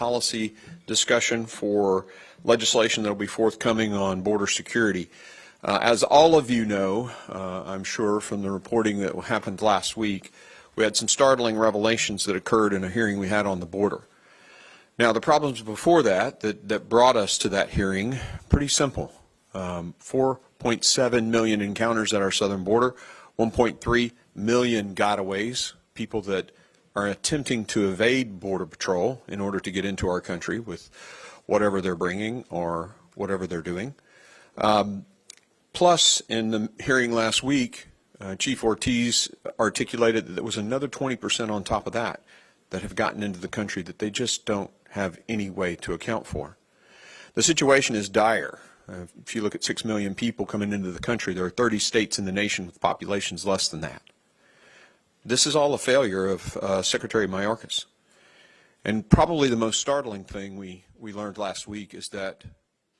policy discussion for legislation that will be forthcoming on border security. As all of you know, I'm sure from the reporting that happened last week, we had some startling revelations that occurred in a hearing we had on the border. Now, the problems before that brought us to that hearing, pretty simple. 4.7 million encounters at our southern border, 1.3 million gotaways, people that are attempting to evade Border Patrol in order to get into our country with whatever they're bringing or whatever they're doing. Plus, in the hearing last week, Chief Ortiz articulated that there was another 20% on top of that have gotten into the country that they just don't have any way to account for. The situation is dire. If you look at 6 million people coming into the country, there are 30 states in the nation with populations less than that. This is all a failure of Secretary Mayorkas. And probably the most startling thing we learned last week is that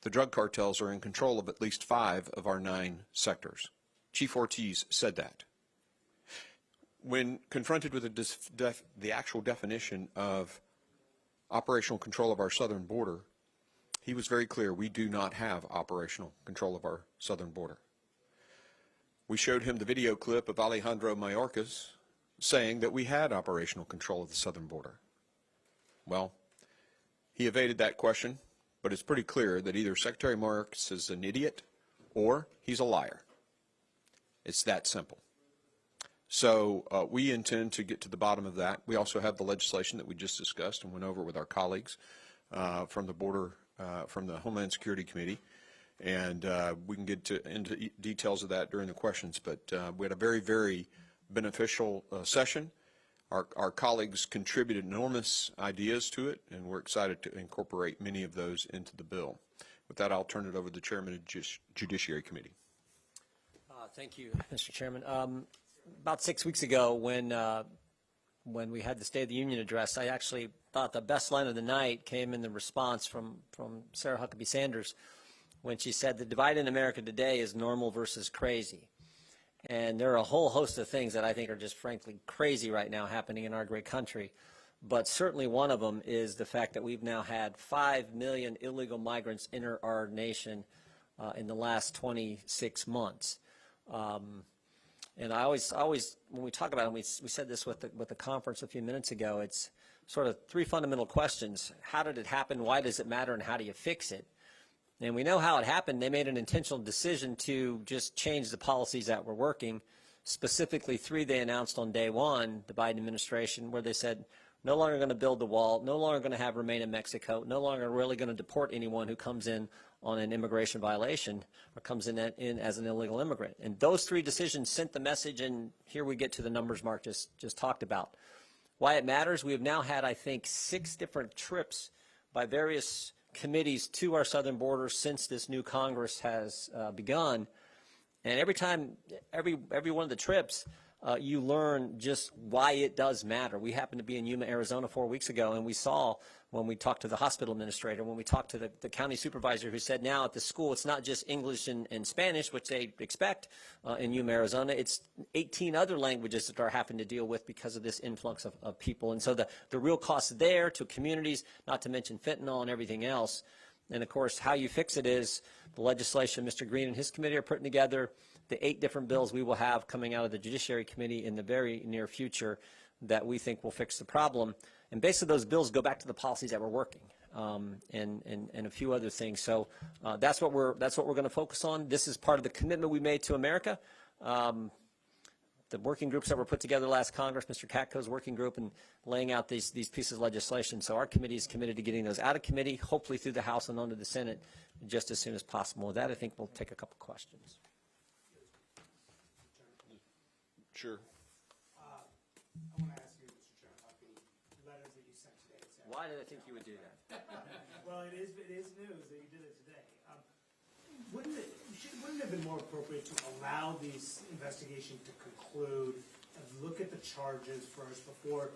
the drug cartels are in control of at least 5 of our 9 sectors. Chief Ortiz said that. When confronted with the actual definition of operational control of our southern border, he was very clear: we do not have operational control of our southern border. We showed him the video clip of Alejandro Mayorkas saying that we had operational control of the southern border. Well, he evaded that question, but it's pretty clear that either Secretary Mayorkas is an idiot or he's a liar. It's that simple. So we intend to get to the bottom of that. We also have the legislation that we just discussed and went over with our colleagues from the Homeland Security Committee, and we can get into details of that during the questions. But we had a very, very beneficial session. Our colleagues contributed enormous ideas to it, and we're excited to incorporate many of those into the bill. With that, I'll turn it over to the Chairman of the Judiciary Committee. Thank you, Mr. Chairman. About 6 weeks ago, when we had the State of the Union address, I actually thought the best line of the night came in the response from Sarah Huckabee Sanders when she said the divide in America today is normal versus crazy. And there are a whole host of things that I think are just frankly crazy right now happening in our great country. But certainly one of them is the fact that we've now had 5 million illegal migrants enter our nation in the last 26 months. And I always, when we talk about it, we said this with the conference a few minutes ago, it's sort of 3 fundamental questions. How did it happen? Why does it matter? And how do you fix it? And we know how it happened. They made an intentional decision to just change the policies that were working. Specifically, 3 they announced on day one, the Biden administration, where they said, no longer going to build the wall, no longer going to have remain in Mexico, no longer really going to deport anyone who comes in on an immigration violation or comes in as an illegal immigrant. And those 3 decisions sent the message, and here we get to the numbers Mark just talked about. Why it matters, we have now had, I think, 6 different trips by various committees to our southern border since this new Congress has begun. And every time, every one of the trips, you learn just why it does matter. We happened to be in Yuma, Arizona 4 weeks ago, and we saw when we talked to the hospital administrator, when we talked to the county supervisor who said now at the school it's not just English and Spanish, which they expect in Yuma, Arizona, it's 18 other languages that are having to deal with because of this influx of people. And so the real cost there to communities, not to mention fentanyl and everything else. And of course, how you fix it is the legislation Mr. Green and his committee are putting together, the 8 different bills we will have coming out of the Judiciary Committee in the very near future that we think will fix the problem. And basically those bills go back to the policies that were working and a few other things. So that's what we're going to focus on. This is part of the commitment we made to America. The working groups that were put together last Congress, Mr. Katko's working group, and laying out these pieces of legislation. So our committee is committed to getting those out of committee, hopefully through the House and onto the Senate just as soon as possible. With that, I think we'll take a couple questions. Sure. I want to ask you, Mr. Chairman, about the letters that you sent today. Why did I think you would do that? Well, it is news that you did it today. Wouldn't it have been more appropriate to allow these investigations to conclude and look at the charges first before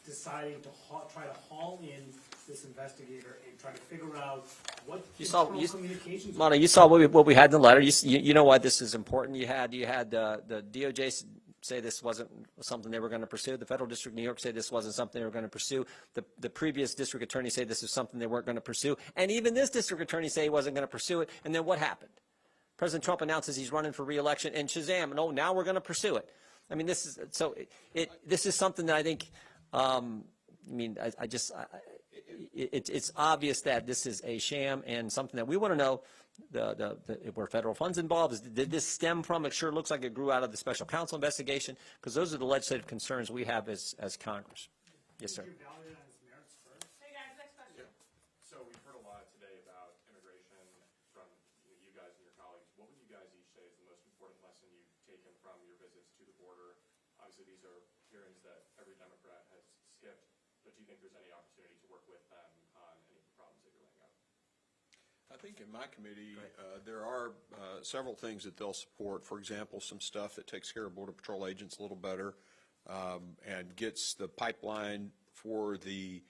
deciding to try to haul in this investigator and try to figure out what communications? Mona, you saw what we had in the letter. You know why this is important. You had the DOJ say this wasn't something they were going to pursue. The Federal District of New York said this wasn't something they were going to pursue. The previous district attorney said this is something they weren't going to pursue. And even this district attorney say he wasn't going to pursue it. And then what happened? President Trump announces he's running for re-election, and shazam, no, now we're going to pursue it. I mean, this is, so this is something that I think, it's obvious that this is a sham and something that we want to know, were federal funds involved? Did this stem from? It sure looks like it grew out of the special counsel investigation, because those are the legislative concerns we have as Congress. Yes, sir. Hey guys, next question. So we've heard a lot today about immigration from you guys and your colleagues. What would you guys each say is the most important lesson you've taken from your visits to the border? Obviously, these are hearings that every Democrat has skipped, but do you think there's any opportunity to work with them on any of the problems that you're laying out? I think in my committee, there are several things that they'll support. For example, some stuff that takes care of Border Patrol agents a little better and gets the pipeline for the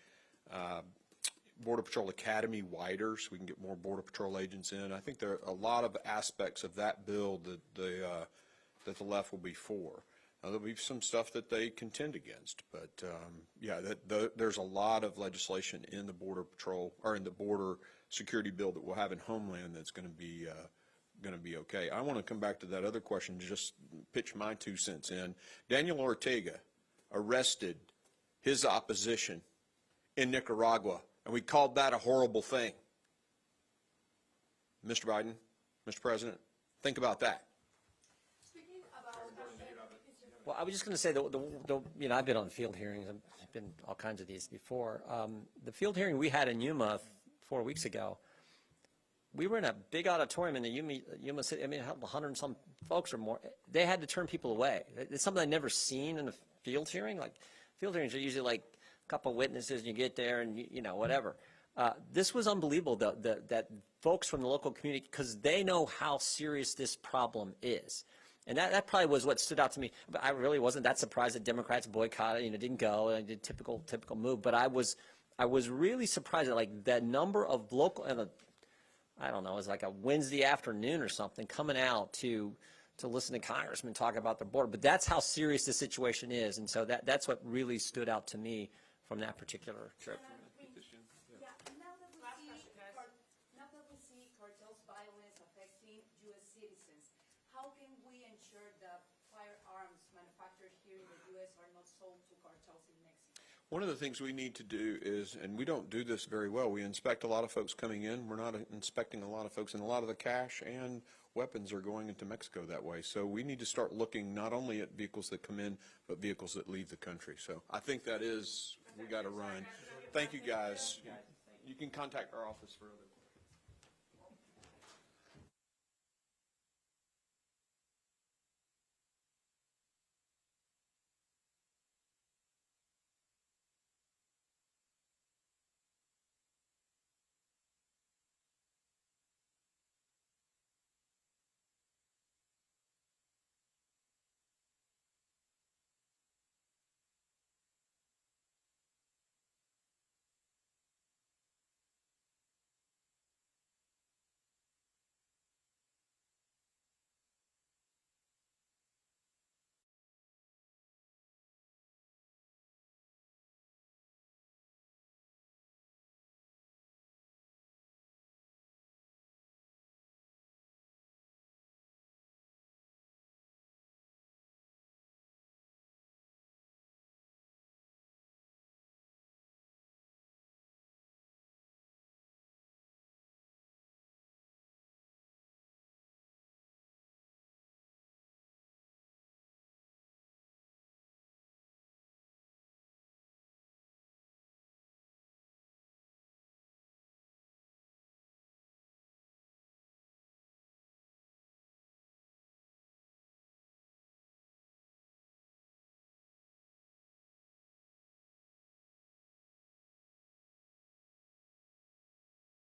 Border Patrol Academy wider so we can get more Border Patrol agents in. I think there are a lot of aspects of that bill that the left will be for. Now, there'll be some stuff that they contend against, but yeah, there's a lot of legislation in the Border Patrol or in the border security bill that we'll have in Homeland that's going to be okay. I want to come back to that other question, just pitch my 2 cents in. Daniel Ortega arrested his opposition in Nicaragua, and we called that a horrible thing. Mr. Biden, Mr. President, think about that. Well, I was just going to say, I've been on field hearings. I've been all kinds of these before. The field hearing we had in Yuma 4 weeks ago, we were in a big auditorium in the Yuma City. I mean, 100 and some folks or more. They had to turn people away. It's something I'd never seen in a field hearing. Like, field hearings are usually like a couple witnesses, and you get there and, whatever. This was unbelievable, that folks from the local community, because they know how serious this problem is. And that probably was what stood out to me. But I really wasn't that surprised that Democrats boycotted, didn't go. I did typical move. But I was really surprised at like that number of local, and I don't know, it was like a Wednesday afternoon or something, coming out to listen to congressmen talk about the border. But that's how serious the situation is, and so that's what really stood out to me from that particular trip. Now that we see cartels violence affecting U.S. citizens, how can we ensure that firearms manufactured here in the U.S. are not sold to cartels in Mexico? One of the things we need to do is, and we don't do this very well, we inspect a lot of folks coming in. We're not inspecting a lot of folks, and a lot of the cash and weapons are going into Mexico that way. So we need to start looking not only at vehicles that come in, but vehicles that leave the country. So I think that is, we got to run. Thank you, guys. You can contact our office for other questions.